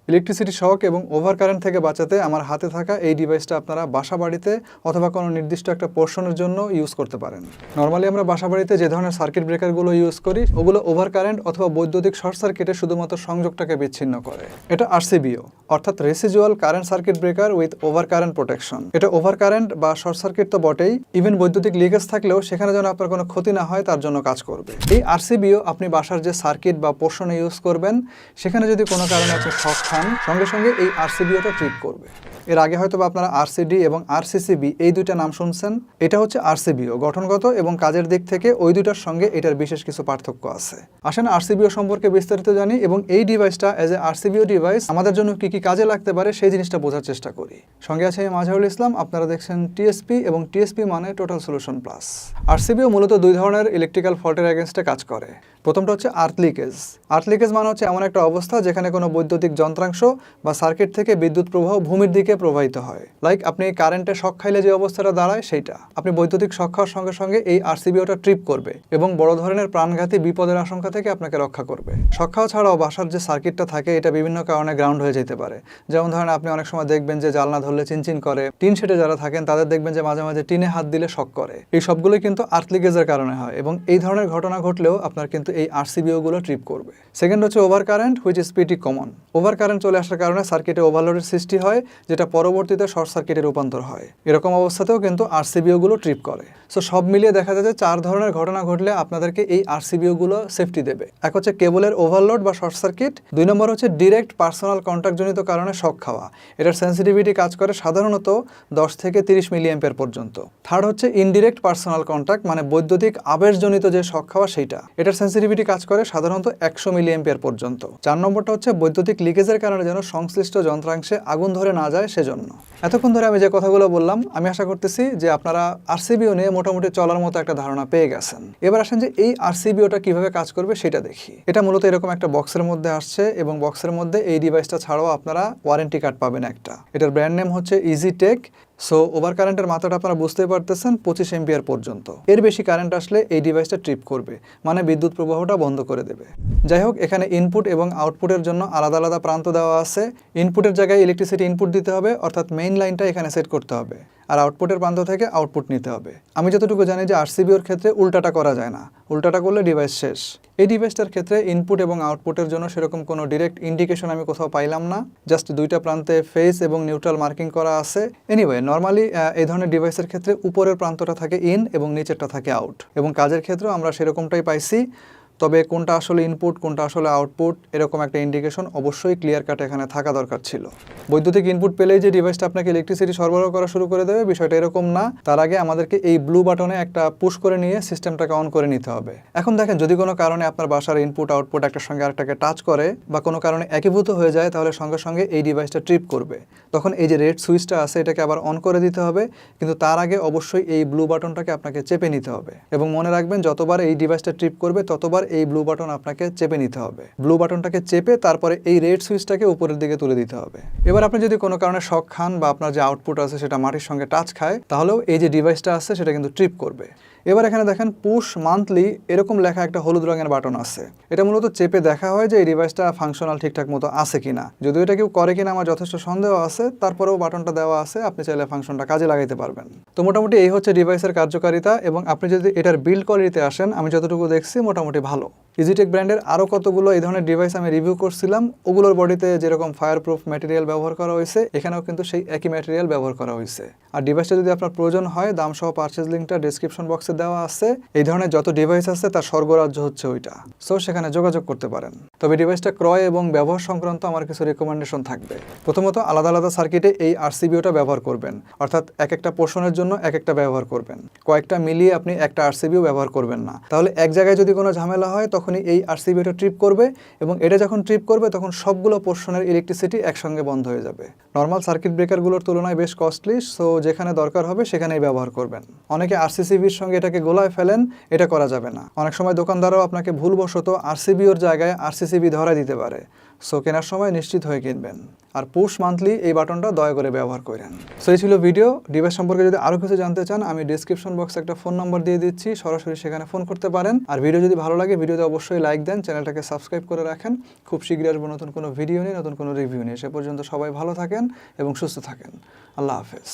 Electricity শক এবং over current থেকে বাঁচাতে আমার হাতে থাকা এই ডিভাইসটা আপনারা বাসা বাড়িতে অথবা কোনো নির্দিষ্ট একটা পোর্শনের জন্য ইউজ করতে পারেন। নর্মালি আমরা বাসা বাড়িতে যে ধরনের সার্কিট ব্রেকারগুলো ইউজ করি ওগুলো ওভার কারেন্ট অথবা বৈদ্যুতিক শর্ট সার্কিটে শুধুমাত্র সংযোগটাকে বিচ্ছিন্ন করে। এটা RCBO অর্থাৎ residual current circuit breaker with over current protection. এটা ওভার কারেন্ট বা শর্ট সার্কিট তো বটেই, ইভেন বৈদ্যুতিক লিকেজ থাকলেও সেখানে যেন আপনার কোনো ক্ষতি না হয় তার জন্য কাজ করবে। এই RCBO আপনি বাসার যে সার্কিট বা পোর্শনে ইউজ করবেন সেখানে যদি কোনো কারণে আপনি শক খান সঙ্গে সঙ্গে এই RCBOটা ট্রিপ করবে। এর আগে হয়তো আপনারা RCD এবং RCCB এই দুইটা নাম শুনছেন। এটা হচ্ছে RCBO, গঠনগত এবং কাজের দিক থেকে ওই দুইটার সঙ্গে এটার বিশেষ কিছু পার্থক্য আছে। আসেন RCBO সম্পর্কে বিস্তারিত জানি এবং এই ডিভাইসটা অ্যাজ এ RCBO ডিভাইস আমাদের জন্য কি কি কাজে লাগতে পারে সেই জিনিসটা বোঝার চেষ্টা করি। সঙ্গে আছে আমি মাজহারুল ইসলাম, আপনারা দেখছেন TSP এবং TSP মানে টোটাল সলিউশন প্লাস। RCBO মূলত দুই ধরনের ইলেকট্রিক্যাল ফল্টের এগেনস্টে কাজ করে। প্রথমটা হচ্ছে আর্থ লিকেজ। আর্থ লিকেজ মানে হচ্ছে এমন একটা অবস্থা যেখানে কোনো বৈদ্যুতিক যন্ত্রাংশ বা সার্কিট থেকে বিদ্যুৎ প্রবাহ ভূমির দিকে প্রবাহিত হয়। লাইক আপনি কারেন্টে শক খাইলে যে অবস্থাটা দাঁড়ায় সেইটা। আপনি বৈদ্যুতিক শক খাওয়ার সঙ্গে সঙ্গে এই RCBOটা ট্রিপ করবে এবং বড় ধরনের প্রাণঘাতী বিপদের আশঙ্কা থেকে আপনাকে রক্ষা করবে। শক খাওয়া ছাড়াও বাসার যে সার্কিটটা থাকে এটা বিভিন্ন কারণে গ্রাউন্ড হয়ে যেতে পারে। যেমন ধরেন আপনি অনেক সময় দেখবেন যে জানলা ধরলে চিনচিন করে, টিন শেডে যারা থাকেন তাদের দেখবেন যে মাঝে মাঝে টিনে হাত দিলে শক করে। এই সবগুলোই কিন্তু আর্থ লিকেজের কারণে হয় এবং এই ধরনের ঘটনা ঘটলেও আপনার কিন্তু এই RCBO গুলো ট্রিপ করবে। সেকেন্ড হচ্ছে over current, which is pretty common. Over current চলে আসার কারণে সার্কিটে ওভারলোডের সৃষ্টি হয় যেটা পরবর্তীতে শর্ট সার্কিটে রূপান্তর হয়। এরকম অবস্থাতেও কিন্তু RCBO গুলো ট্রিপ করে। সো সব মিলিয়ে দেখা যায় যে 4 ধরনের ঘটনা ঘটলে আপনাদেরকে এই RCBO গুলো সেফটি দেবে। এক হচ্ছে কেবলের ওভারলোড বা শর্ট সার্কিট, 2 নম্বর হচ্ছে ডিরেক্ট পার্সোনাল কন্ট্যাক্ট জনিত কারণে শক খাওয়া। এটার সেন্সিটিভিটি কাজ করে সাধারণত 10 থেকে 30 মিলিঅ্যাম্পিয়ার পর্যন্ত। থার্ড হচ্ছে ইনডিরেক্ট পার্সোনাল কন্ট্যাক্ট মানে বৈদ্যুতিক আবেশজনিত যে শক খাওয়া সেইটা। এটার সেন্সিটিভিটি কাজ করে সাধারণত 100 মিলিঅ্যাম্পিয়ার পর্যন্ত। 4 নম্বরটা হচ্ছে বৈদ্যুতিক লিকেজের কারণে যেন সংশ্লিষ্ট যন্ত্রাংশে আগুন ধরে না যায় সেজন্য। এতক্ষণ ধরে আমি যে কথাগুলো বললাম আমি আশা করতেছি যে আপনারা RCBO নিয়ে মোটামুটি চলার মতো একটা ধারণা পেয়ে গেছেন। এবার আসেন যে এই RCBOটা কিভাবে কাজ করবে সেটা দেখি। এটা মূলত এরকম একটা বক্সের মধ্যে আসছে এবং বক্সের মধ্যে এই ডিভাইসটা ছাড়াও আপনারা ওয়ারেন্টি কার্ড পাবেন একটা। এটার ব্র্যান্ড নেম হচ্ছে ইজিটেক। সো ওভার কারেন্টের মাত্রাটা আপনারা বুঝতেই পারতেছেন 25 এম্পিয়ার পর্যন্ত। এর বেশি কারেন্ট আসলে এই ডিভাইসটা ট্রিপ করবে, মানে বিদ্যুৎ প্রবাহটা বন্ধ করে দেবে। যাই হোক, এখানে ইনপুট এবং আউটপুটের জন্য আলাদা আলাদা প্রান্ত দেওয়া আছে। ইনপুটের জায়গায় ইলেকট্রিসিটি ইনপুট দিতে হবে, অর্থাৎ মেইন লাইনটা এখানে সেট করতে হবে, আর আউটপুটের প্রান্ত থেকে আউটপুট নিতে হবে। আমি যতটুকু জানি যে RCBOর ক্ষেত্রে উল্টাটা করা যায় না, উল্টাটা করলে ডিভাইস শেষ। এই ডিভাইসটার ক্ষেত্রে ইনপুট এবং আউটপুটের জন্য সেরকম কোনো ডিরেক্ট ইন্ডিকেশন আমি কোথাও পাইলাম না, জাস্ট দুইটা প্রান্তে ফেস এবং নিউট্রাল মার্কিং করা আছে। এনিওয়ে, নর্মালি এই ধরনের ডিভাইসের ক্ষেত্রে উপরের প্রান্তটা থাকে ইন এবং নিচেরটা থাকে আউট, এবং কাজের ক্ষেত্রেও আমরা সেরকমটাই পাইছি। তবে কোনটা আসলে ইনপুট কোনটা আসলে আউটপুট এরকম একটা ইন্ডিকেশন অবশ্যই ক্লিয়ার কাট এখানে থাকা দরকার ছিল। বৈদ্যুতিক ইনপুট পেলেই যে ডিভাইসটা আপনাকে ইলেকট্রিসিটি সরবরাহ করা শুরু করে দেবে বিষয়টা এরকম না। তার আগে আমাদেরকে এই ব্লু বাটনে একটা পুশ করে নিয়ে সিস্টেমটাকে অন করে নিতে হবে। এখন দেখেন, যদি কোনো কারণে আপনার বাসার ইনপুট আউটপুট একটার সঙ্গে আরেকটাকে টাচ করে বা কোনো কারণে একীভূত হয়ে যায় তাহলে সঙ্গে সঙ্গে এই ডিভাইসটা ট্রিপ করবে। তখন এই যে রেড সুইচটা আছে এটাকে আবার অন করে দিতে হবে, কিন্তু তার আগে অবশ্যই এই ব্লু বাটনটাকে আপনাকে চেপে নিতে হবে। এবং মনে রাখবেন, যতবার এই ডিভাইসটা ট্রিপ করবে ততবার এই ব্লু বাটন আপনাকে চেপে নিতে হবে। ব্লু বাটনটাকে চেপে তারপরে এই রেড সুইচটাকে উপরের দিকে তুলে দিতে হবে। এবার আপনি যদি কোনো কারণে শক খান বা আপনার যে আউটপুট আছে সেটা মাটির সঙ্গে টাচ খায় তাহলেও এই যে ডিভাইসটা আছে সেটা কিন্তু ট্রিপ করবে। এবার এখানে দেখেন পুশ মান্থলি এরকম লেখা একটা হলুদ রঙের বাটন আছে। এটা মূলত চেপে দেখা হয় যে এই ডিভাইসটা ফাংশনাল ঠিকঠাক মতো আছে কিনা। যদিও এটা কেউ করে কিনা আমার যথেষ্ট সন্দেহ আছে, তারপরেও বাটনটা দেওয়া আছে, আপনি চাইলে ফাংশনটা কাজে লাগাইতে পারবেন। তো মোটামুটি এই হচ্ছে ডিভাইসের কার্যকারিতা, এবং আপনি যদি এটার বিল্ড কোয়ালিটিতে আসেন আমি যতটুকু দেখছি মোটামুটি ভালো। ইজিটেক ব্র্যান্ডের আরও কতগুলো এই ধরনের ডিভাইস আমি রিভিউ করছিলাম, ওগুলোর বডিতে যেরকম ফায়ার প্রুফ ম্যাটেরিয়াল ব্যবহার করা হয়েছে এখানেও কিন্তু সেই একই ম্যাটেরিয়াল ব্যবহার করা হয়েছে। আর ডিভাইসটা যদি আপনার প্রয়োজন হয় দাম সহ পারচেজ লিঙ্কটা ডেসক্রিপশন বক্সে দেওয়া আছে। এই ধরনের যত ডিভাইস আছে তার স্বর্গরাজ্য হচ্ছে ওইটা, সো সেখানে যোগাযোগ করতে পারেন। তবে ডিভাইসটা ক্রয় এবং ব্যবহার সংক্রান্ত আমার কিছু রেকমেন্ডেশন থাকবে। প্রথমত, আলাদা আলাদা সার্কিটে এই RCBOটা ব্যবহার করবেন, অর্থাৎ এক একটা পোর্শনের জন্য এক একটা ব্যবহার করবেন। কয়েকটা মিলিয়ে আপনি একটা RCBO ব্যবহার করবেন না, তাহলে এক জায়গায় যদি কোনো ঝামেলা হয় তখনই এই RCBOটা ট্রিপ করবে, এবং এটা যখন ট্রিপ করবে তখন সবগুলো পোর্শনের ইলেকট্রিসিটি একসঙ্গে বন্ধ হয়ে যাবে। নর্মাল সার্কিট ব্রেকারগুলোর তুলনায় বেশ কস্টলি, সো যেখানে দরকার হবে সেখানেই ব্যবহার করবেন। অনেকে RCCBর সঙ্গে এটাকে গোলায় ফেলেন, এটা করা যাবে না। অনেক সময় দোকানদারও আপনাকে ভুলবশত RCBOর জায়গায় RCCB ধরা দিতে পারে। সো কেনার সময় নিশ্চিত হয়ে কিনবেন। আর পুশ মান্থলি এই বাটনটা দয়া করে ব্যবহার করেন। সো এই ছিল ভিডিও। ডিভাইস সম্পর্কে যদি আরও কিছু জানতে চান আমি ডিসক্রিপশন বক্সে একটা ফোন নাম্বার দিয়ে দিচ্ছি, সরাসরি সেখানে ফোন করতে পারেন। আর ভিডিও যদি ভালো লাগে ভিডিওতে অবশ্যই লাইক দেন, চ্যানেলটাকে সাবস্ক্রাইব করে রাখেন। খুব শীঘ্রই আসবো নতুন কোনো ভিডিও নিয়ে, নতুন কোনো রিভিউ নিয়ে। সে পর্যন্ত সবাই ভালো থাকেন এবং সুস্থ থাকেন। আল্লাহ হাফেজ।